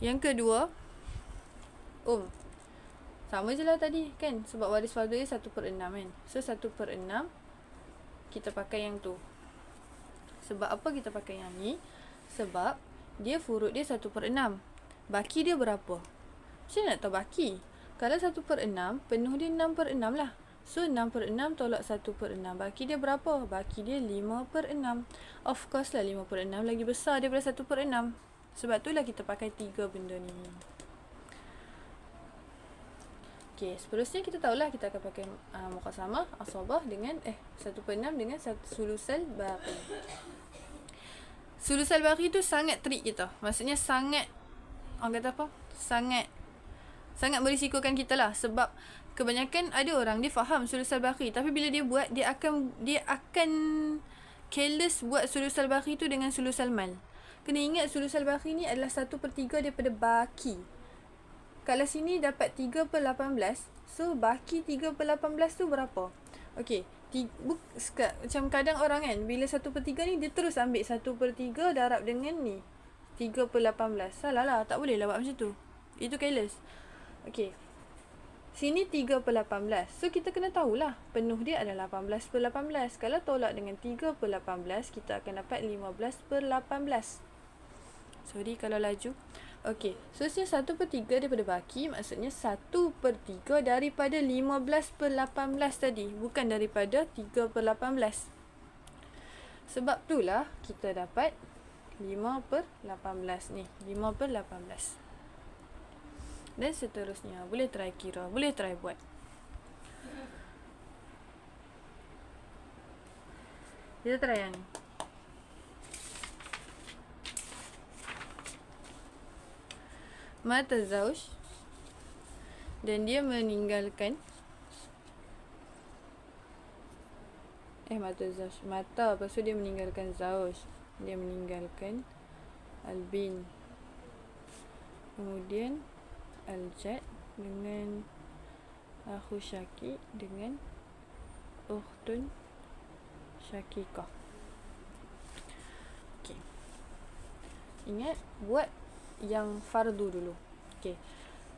A: Yang kedua, Sama je lah tadi kan. Sebab waris fardu dia 1/6 kan. So 1/6 kita pakai yang tu. Sebab apa kita pakai yang ni? Sebab dia furud dia 1/6. Baki dia berapa? Macam mana nak tahu baki? Kalau 1/6, penuh dia 6/6 lah. So 6/6 tolak 1/6. Baki dia berapa? Baki dia 5/6. Of course lah 5/6 lagi besar daripada 1/6. Sebab tu lah kita pakai 3 benda ni. Okay, seterusnya kita tahulah kita akan pakai muqasamah, asabah dengan 1/6 dengan sulusal baqi. Sulusal baqi tu sangat trik kita. Maksudnya sangat, orang kata apa? Sangat berisikokan kita lah. Sebab kebanyakan ada orang dia faham sulusal baqi, tapi bila dia buat, dia akan careless buat sulusal baqi tu dengan sulusal mal. Kena ingat sulusal baqi ni adalah 1/3 daripada baki. Kalau sini dapat 3/18, so baki 3/18 tu berapa? Okey, macam kadang orang kan, bila 1/3 ni, dia terus ambil 1/3 darab dengan ni 3/18. Salah lah, tak boleh lah buat macam tu. Itu careless. Okey, sini 3/18. So kita kena tahulah penuh dia adalah 18/18. Kalau tolak dengan 3/18, kita akan dapat 15/18. Sorry kalau laju. Okey, so 1/3 daripada baki, maksudnya 1/3 daripada 15/18 tadi, bukan daripada 3/18. Sebab itulah kita dapat 5/18 ni, 5/18. Dan seterusnya, boleh try kira, boleh try buat. Kita try yang ni. Mata zauj, dan dia meninggalkan mata, lepas tu dia meninggalkan zauj, dia meninggalkan albin, kemudian aljad dengan akhu syakik dengan ukhtun syakikah. Okey, ingat buat yang fardu dulu. Okey,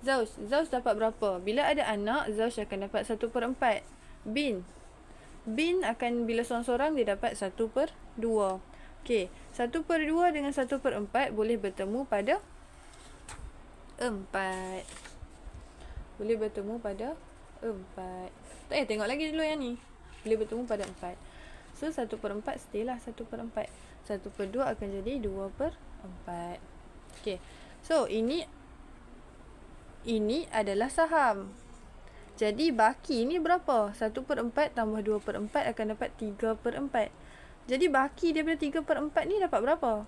A: Zauj dapat berapa? Bila ada anak, Zauj akan dapat 1/4. Bin akan, bila seorang-seorang, dia dapat 1/2. Okey, 1/2 dengan 1/4 boleh bertemu pada 4. Boleh bertemu pada 4. Tak payah tengok lagi dulu yang ni. Boleh bertemu pada 4. So 1/4 stay lah 1/4. 1/2 akan jadi 2/4. Okay, so ini adalah saham. Jadi baki ni berapa? 1/4 tambah 2/4 akan dapat 3/4. Jadi baki daripada 3/4 ni dapat berapa?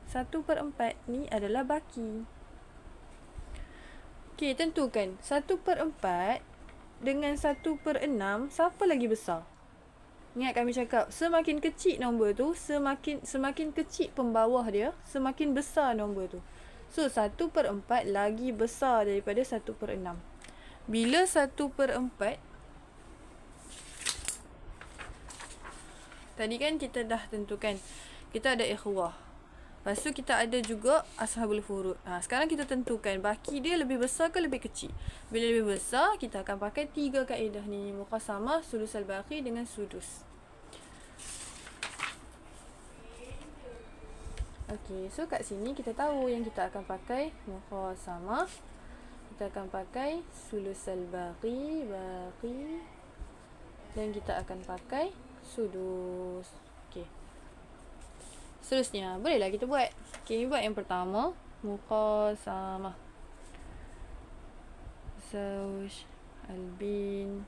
A: 1/4 ni adalah baki. Okay, tentukan 1/4 dengan 1/6, siapa lagi besar? Ingat kami cakap, semakin kecil nombor tu, semakin kecil pembawah dia, semakin besar nombor tu. So 1/4 lagi besar daripada 1/6. Bila 1/4, tadi kan kita dah tentukan, kita ada ikhwah. Lepas tu kita ada juga ashabul furud. Sekarang kita tentukan baki dia lebih besar ke lebih kecil. Bila lebih besar, kita akan pakai 3 kaedah ni. Muqasamah, sulusal baqi dengan sudus. Okey, so kat sini kita tahu yang kita akan pakai muqasamah. Kita akan pakai sulusal baqi. Dan kita akan pakai sudus. Okey. Seterusnya, bolehlah kita buat. Okay, buat yang pertama, muqasamah. Zauj, albin,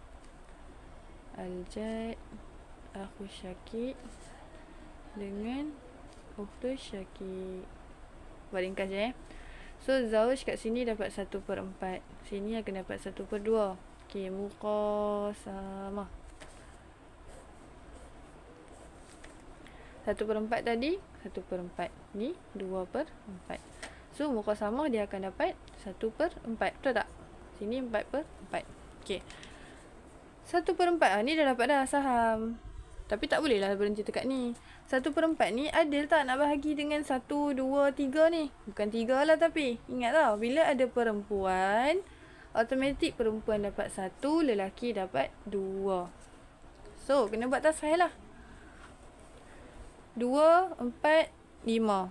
A: aljad, akhu syakik dengan ukhtu syakik. Buat ringkas je. So, zauj kat sini dapat 1/4. Sini akan dapat 1/2. Okay, muqasamah. 1/4 tadi, 1/4. Ni 2/4. So, muqasamah dia akan dapat 1/4. Betul tak? Sini 4/4. Okay. 1/4. Ni dah dapat dah saham. Tapi tak boleh lah berhenti dekat ni. 1/4 ni adil tak nak bahagi dengan 1, 2, 3 ni? Bukan 3 lah tapi. Ingat tau, bila ada perempuan, automatik perempuan dapat 1, lelaki dapat 2. So, kena buat tasahih lah. 2, 4, 5.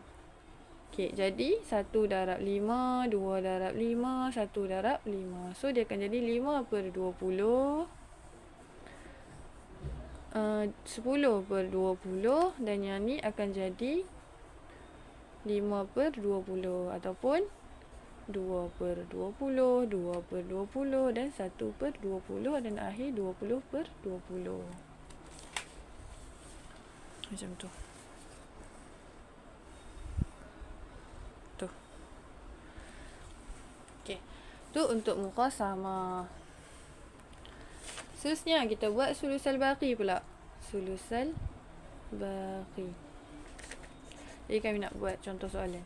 A: Okey, jadi 1 darab 5, 2 darab 5, 1 darab 5. So, dia akan jadi 5 per 20. 10 per 20. Dan yang ni akan jadi 5 per 20. Ataupun 2 per 20, 2 per 20 dan 1 per 20. Dan akhir 20 per 20. Macam tu. Okey. Tu untuk muqasamah. Seterusnya kita buat sulusal baqi pula. Sulusal baqi. Jadi kami nak buat contoh soalan.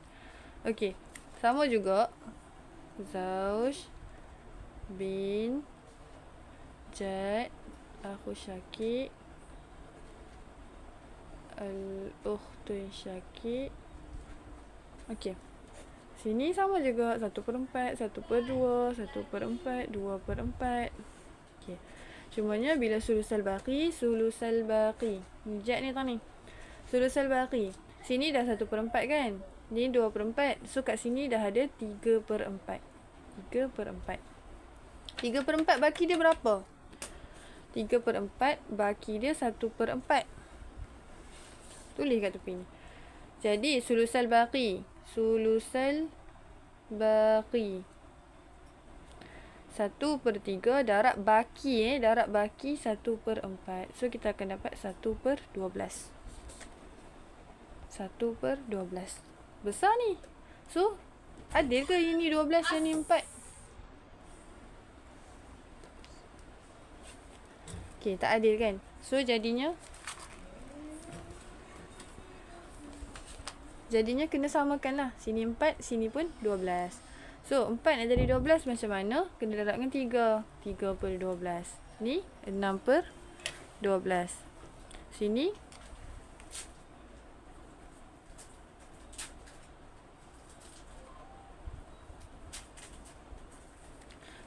A: Okey. Sama juga. Zauj bin Jad akhu Syakik al-ukhtu Syakik. Okey. Sini sama juga 1/4, 1/2, 1/4, 2/4. Okey. Cumanya bila sulusal baqi. Jad ni tang ni. Sulusal baqi. Sini dah 1/4 kan? Ni 2/4. So kat sini dah ada 3/4. 3/4. 3/4 baki dia berapa? 3/4 baki dia 1/4. Tulis kat tepi ni. Jadi sulusal baqi. 1/3 darab baki darab baki 1/4. So kita akan dapat 1/12. 1/12. Besar ni. So adil ke ini 12 yang ni 4? Okey, tak adil kan? So jadinya kena samakan lah. Sini 4, sini pun 12. So, 4 nak jadi 12 macam mana? Kena darab dengan 3. 3/12. Ni 6/12. Sini.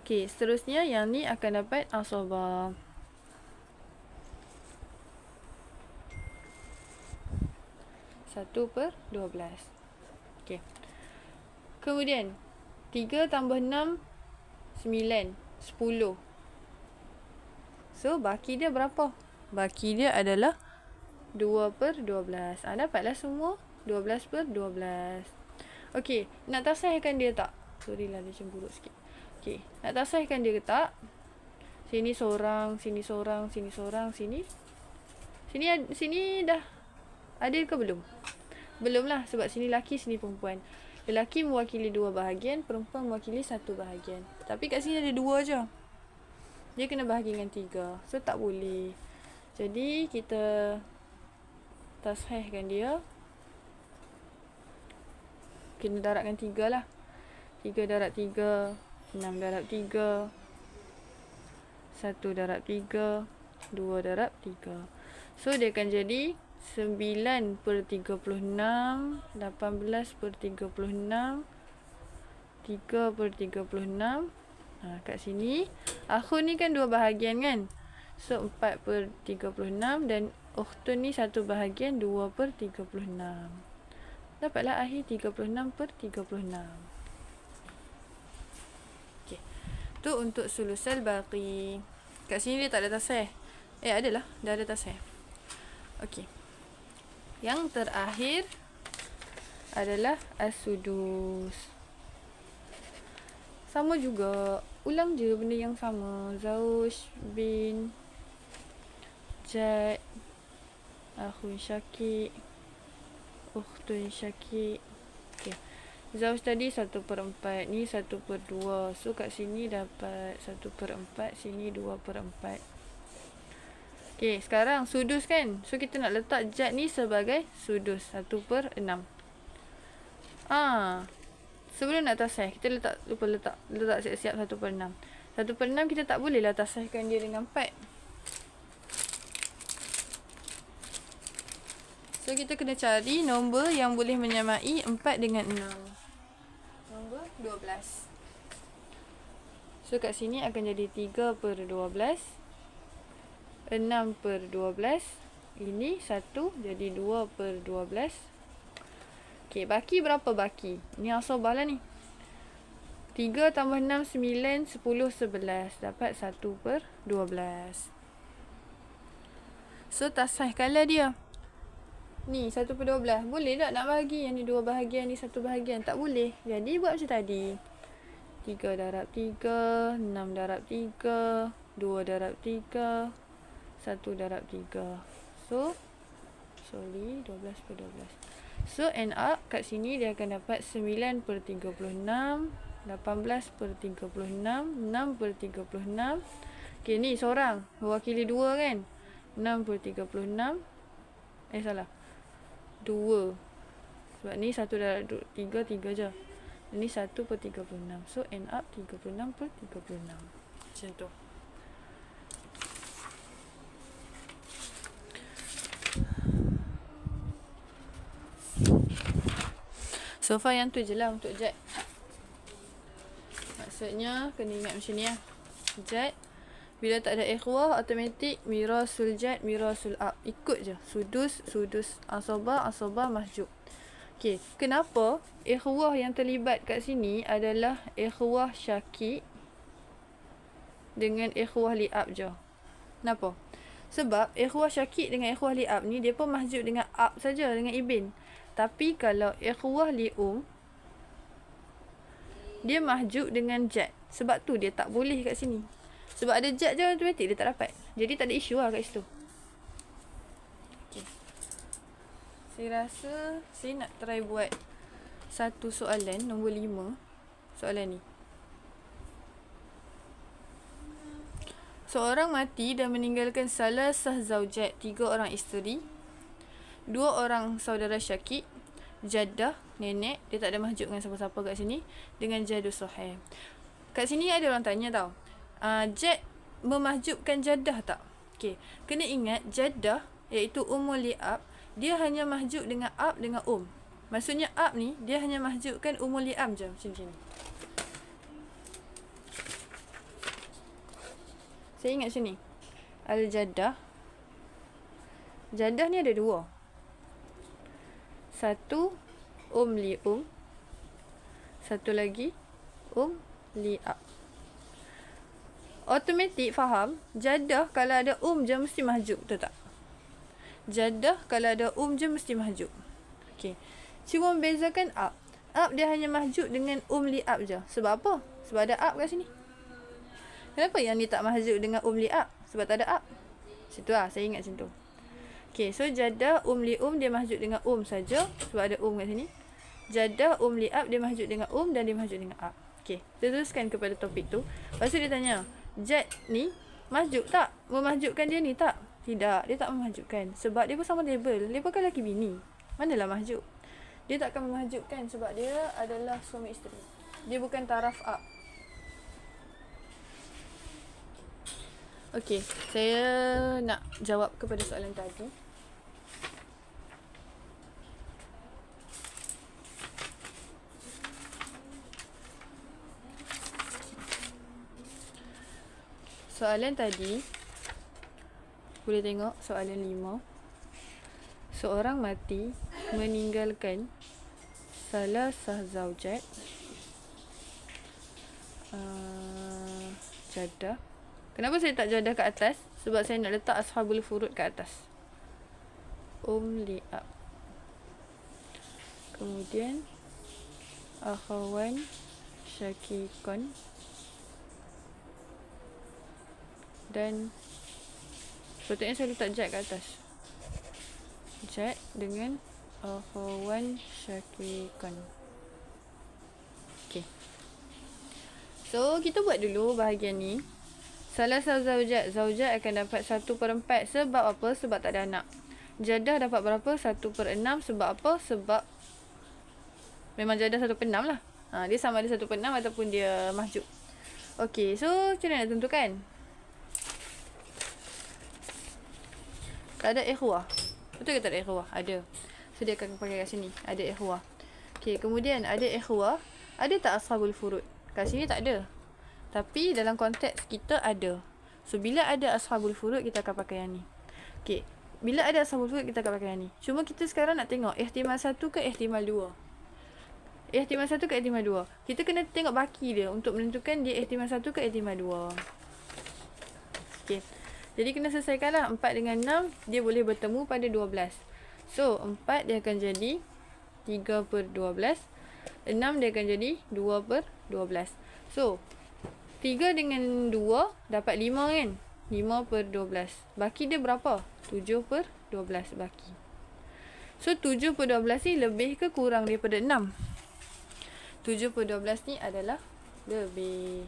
A: Okey, seterusnya yang ni akan dapat asabah. Satu per 12. Okey. Kemudian 3 tambah 6 9 10. So baki dia berapa? Baki dia adalah 2/12. Dapatlah semua 12/12. Okey, nak tasahihkan dia tak? Sorry lah dia cemburuk sikit. Okey, nak tasahihkan dia ke tak? Sini seorang, sini seorang, sini seorang, sini. Sini dah adil ke belum? Belum lah, sebab sini lelaki, sini perempuan. Lelaki mewakili 2 bahagian, perempuan mewakili 1 bahagian. Tapi kat sini ada 2 je. Dia kena bahagi dengan 3. So tak boleh. Jadi kita tasahihkan dia. Kena darabkan 3 lah. 3 darab 3, 6 darab 3, 1 darab 3, 2 darab 3. So dia akan jadi 9/36, 18/36, 3/36. Kat sini akhu ni kan 2 bahagian kan? So 4/36 dan ukhtun ni 1 bahagian 2/36. Dapatlah akhir 36/36. Okey. Tu untuk sulusal baqi. Kat sini dia tak ada tasahih. Adalah, dah ada tasahih. Okey. Yang terakhir adalah as-sudus. Sama juga. Ulang je benda yang sama. Zauj bin Jad akhu Syakik ukhtun Syakik. Okey. Zauj tadi 1/4. Ni 1/2. So kat sini dapat 1/4. Sini 2/4. Okey, sekarang sudus kan? So kita nak letak Jad ni sebagai sudus 1/6. Sebelum nak tasahih, kita lupa letak siap-siap 1/6. 1/6 kita tak boleh lah tasahihkan dia dengan 4. So kita kena cari nombor yang boleh menyamai 4 dengan 6. Nombor 12. So kat sini akan jadi 3/12. 6/12. Ini 1 jadi 2/12. Okey, baki berapa baki? Ni asobah lah ni. 3 tambah 6, 9, 10, 11. Dapat 1/12. So, tak sah kalah dia. Ni, 1/12. Boleh tak nak bahagi? Yang ni 2 bahagian, ni 1 bahagian. Tak boleh. Jadi, buat macam tadi. 3 darab 3, 6 darab 3, 2 darab 3, 1 darab 3. So, 12/12. So, end up kat sini dia akan dapat 9/36, 18/36, 6/36. Okay, ni seorang. Mewakili 2 kan? 6/36. Salah. 2. Sebab ni 1 darab 3, 3 je. Ini 1/36. So, end up 36/36. Macam tu. So far yang tu je lah untuk jet. Maksudnya kena ingat macam ni lah. Jet bila tak ada ikhwah, automatik mirasul jet, mirasul ab. Ikut je. Sudus, sudus asobah, asobah mahjub. Okay, kenapa ikhwah yang terlibat kat sini adalah ikhwah syakik dengan ikhwah li'ab je. Kenapa? Sebab ikhwah syakik dengan ikhwah li'ab ni dia pun mahjub dengan ab saja, dengan ibin. Tapi kalau ikhwah li'um, dia mahjub dengan jet. Sebab tu dia tak boleh kat sini. Sebab ada jet je automatik dia tak dapat. Jadi tak ada isu lah kat situ. Okay. Saya rasa saya nak try buat satu soalan, nombor 5. Soalan ni. Seorang mati dan meninggalkan salasah zaujat, 3 orang isteri, 2 orang saudara syakik, jaddah, nenek, dia tak ada mahjub dengan siapa-siapa kat sini, dengan jaddu sahih. Kat sini ada orang tanya tau, jad memahjubkan jaddah tak? Okay, kena ingat jaddah iaitu ummul li'ab, dia hanya mahjub dengan ab dengan Maksudnya ab ni dia hanya mahjubkan ummul li'ab je, macam ni. Saya ingat macam ni. Al-jaddah. Jaddah ni ada 2. Satu li'um, satu lagi li'ab. Automatik faham, jaddah kalau ada je mesti mahjub, betul tak? Jaddah kalau ada je mesti mahjub. Okey. Cuma membezakan ab. Ab dia hanya mahjub dengan li'ab je. Sebab apa? Sebab ada ab kat sini. Kenapa yang ni tak mahjub dengan li'ab? Sebab tak ada ab. Situ lah, saya ingat macam tu. Okay, so jaddah li'um dia mahjub dengan saja. Sebab ada kat sini. Jaddah li'ab dia mahjub dengan dan dia mahjub dengan ab. Okay, kita teruskan kepada topik tu. Lepas tu dia tanya, jad ni mahjub tak? Memahjubkan dia ni tak? Tidak, dia tak memahjubkan. Sebab dia pun sama label. Label kan lelaki bini. Manalah mahjub? Dia takkan memahjubkan sebab dia adalah suami isteri. Dia bukan taraf ab. Okey, saya nak jawab kepada soalan tadi. Soalan tadi, boleh tengok soalan 5. Seorang mati meninggalkan salasah zaujat, jaddah. Kenapa saya tak jaddah kat atas? Sebab saya nak letak ashabul furud kat atas. Li'ab. Kemudian akhawan syakikon. Dan sepatutnya saya letak jad kat atas. Jad dengan akhawan syakikon. Okay. So, kita buat dulu bahagian ni. Salasah zaujat. Zaujat akan dapat 1/4. Sebab apa? Sebab tak ada anak. Jaddah dapat berapa? 1/6. Sebab apa? Sebab memang jaddah 1/6 lah. Dia sama ada 1/6 ataupun dia mahjub. Okay, so macam mana nak tentukan? Tak ada ikhwah. Betul ke tak ada ikhwah? Ada. So dia akan pakai kat sini. Ada ikhwah. Okay, kemudian ada ikhwah. Ada tak ashabul furud? Kat sini tak ada. Tapi dalam konteks kita ada. So, bila ada ashabul furud, kita akan pakai yang ni. Okay. Bila ada ashabul furud, kita akan pakai yang ni. Cuma kita sekarang nak tengok ihtimal 1 ke ihtimal 2. Ihtimal 1 ke ihtimal 2. Kita kena tengok baki dia untuk menentukan dia ihtimal 1 ke ihtimal 2. Okay. Jadi kena selesaikanlah 4 dengan 6. Dia boleh bertemu pada 12. So 4 dia akan jadi 3/12. 6 dia akan jadi 2/12. So 3 dengan 2 dapat 5 kan. 5/12. Baki dia berapa? 7/12 baki. So 7/12 ni lebih ke kurang daripada 6? 7/12 ni adalah lebih.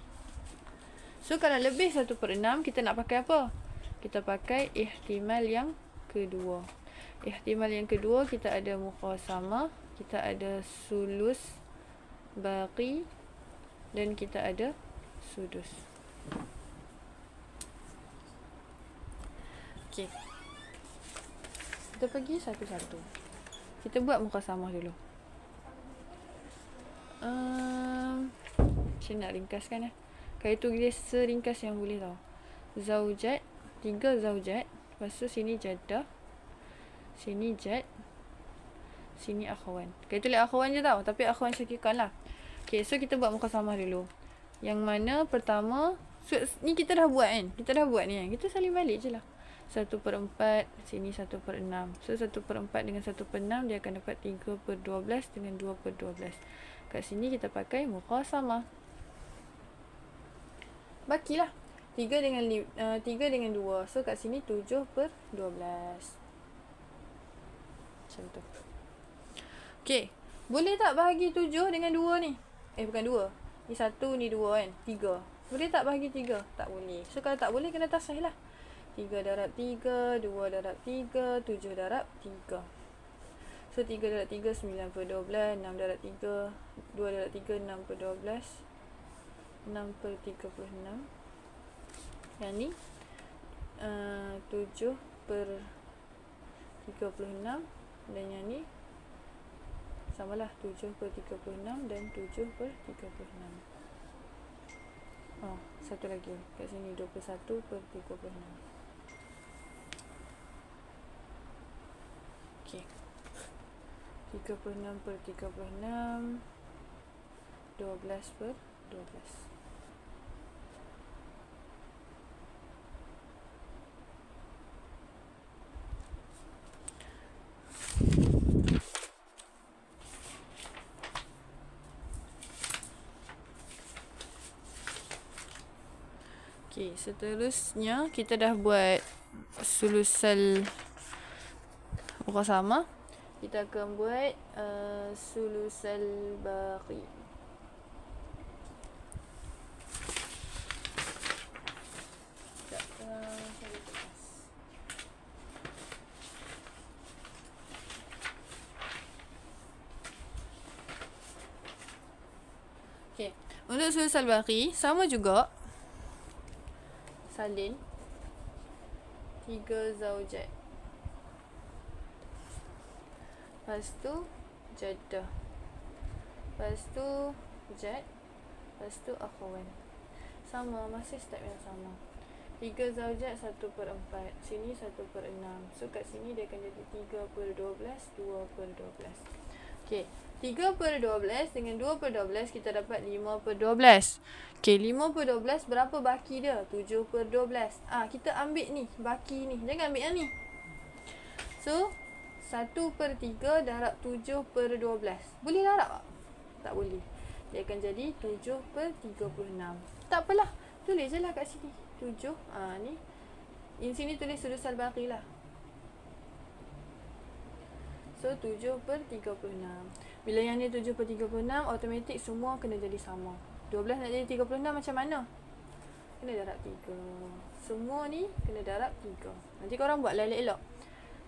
A: So kalau lebih 1/6, kita nak pakai apa? Kita pakai ihtimal yang kedua. Ihtimal yang kedua kita ada muqasamah, kita ada sulus baqi, dan kita ada sudus. Okey. Kita pergi satu-satu. Kita buat muqasamah dulu. Saya nak ringkaskan lah. Kalau itu dia seringkas yang boleh tau. Zaujat, 3 zaujat. Lepas tu sini jaddah, sini jad, sini akhwan. Kalau itu lihat akhwan je tau. Tapi akhwan syakikan lah. Okay, so kita buat muqasamah dulu. Yang mana pertama, so, ni kita dah buat kan. Kita dah buat ni kan. Kita salin balik je lah. 1/4, sini 1/6. So 1/4 dengan 1/6 dia akan dapat 3/12 dengan 2/12. Kat sini kita pakai muqasamah. Bakilah 3 dengan 2. So kat sini 7/12. Macam tu. Okay. Boleh tak bahagi 7 dengan 2 ni? Bukan 2. Ni 1, ni 2 kan? 3. Boleh tak bahagi 3? Tak boleh. So kalau tak boleh, kena tasahih lah. 3 darab 3, 2 darab 3, 7 darab 3. So 3 darab 3, 9/12. 6 darab 3, 2 darab 3, 6/12. 6/36. Yang ni 7/36. Dan yang ni samalah 7/36 dan 7/36. Satu lagi kat sini 21/36. Okey. 36/36, 12/12. Okay, seterusnya kita dah buat sulusal muqasamah. Kita akan buat sulusal baqi. Okay, untuk sulusal baqi sama juga. Salin 3 zaujat. Lepas tu jaddah. Lepas tu jad. Lepas tu akhwan. Sama, masih step yang sama. 3 zaujat 1/4. Sini 1/6. So kat sini dia akan jadi 3/12, 2/12. Okay, 3/12 dengan 2/12 kita dapat 5/12. Okay, 5/12 berapa baki dia? 7/12. Kita ambil ni, baki ni. Jangan ambil yang ni. So 1/3 darab 7/12. Boleh darab tak? Tak boleh. Dia akan jadi 7/36. Tak apalah. Tulis je lah kat sini. 7. Ni. Di sini tulis sulusal baqi lah. So 7/36. Bila yang ni 7/36, automatik semua kena jadi sama. 12 nak jadi 36 macam mana? Kena darab 3. Semua ni kena darab 3. Nanti korang buat lah elok-elok.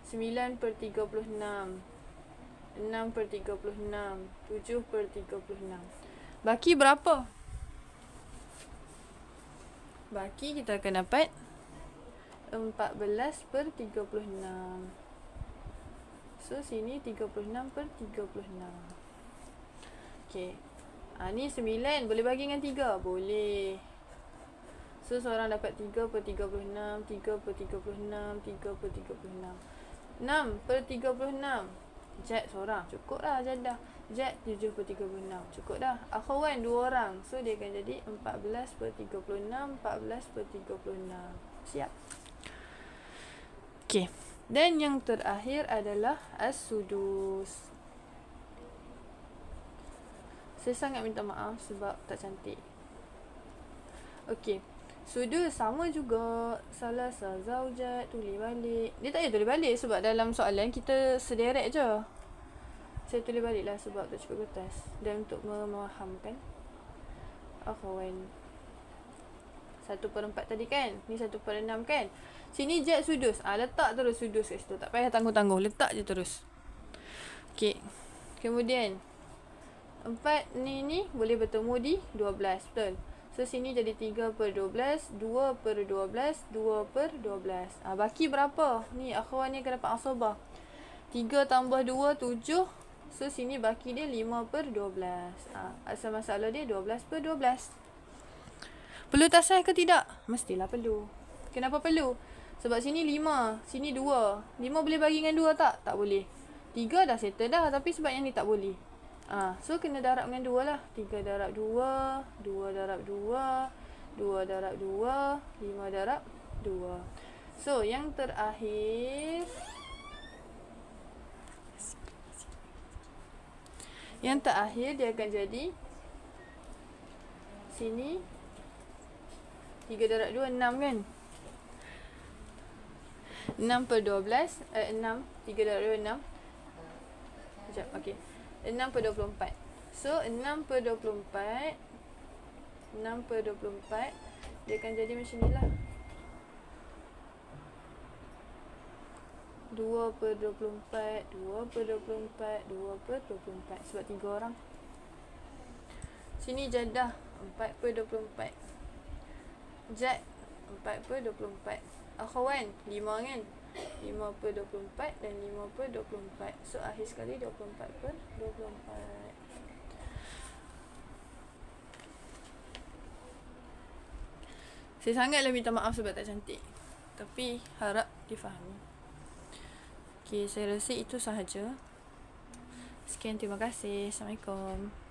A: 9/36, 6/36, 7/36. Baki berapa? Baki kita akan dapat 14/36. So sini 36/36. Okay. Ni 9. Boleh bagi dengan 3? Boleh. So seorang dapat 3/36, 3/36, 3/36. 6/36. Jad seorang, cukup dah Jadah. Jad 7/36, cukup dah. Akhwan 2 orang. So dia akan jadi 14/36, 14/36. Siap. Okay. Dan yang terakhir adalah as-sudus. Saya sangat minta maaf sebab tak cantik. Okay. Sudus sama juga. Salah zaujat, tulis balik. Dia tak payah tulis balik sebab dalam soalan kita sederet je. Saya tulis balik lah sebab tak cukup kertas. Dan untuk memahamkan. Akhwan. 1/4 tadi kan? Ni 1/6 kan? Sini jad sudus. Letak terus sudus kat situ. Tak payah tangguh-tangguh. Letak je terus. Okay. Kemudian. 4 ni boleh bertemu di 12. Betul? So, sini jadi 3/12, 2/12, 2/12. Baki berapa? Ni, akhwan ni akan dapat asabah. 3 tambah 2, 7. So, sini baki dia 5/12. Asal masalah dia 12/12. Perlu tasah ke tidak? Mestilah perlu. Kenapa perlu? Sebab sini 5, sini 2. 5 boleh bagi dengan 2 tak? Tak boleh. 3 dah settle dah, tapi sebab yang ni tak boleh. So kena darab dengan 2 lah. 3 darab 2, 2 darab 2, 2 darab 2, 5 darab 2. So yang terakhir, dia akan jadi sini 3 darab 2, 6 kan? 6/12, 6, 3 darab 2, 6. Sekejap, okey. 6/24. So 6/24, 6/24 dia akan jadi macam ni lah. 2/24, 2/24, 2/24. Sebab 3 orang. Sini jadah 4/24. Jad 4/24. Akhwan 5 kan? 5/24 dan 5/24. So akhir sekali 24/24. Saya sangatlah minta maaf sebab tak cantik. Tapi harap difahami. Okay, saya rasa itu sahaja. Sekian, terima kasih. Assalamualaikum.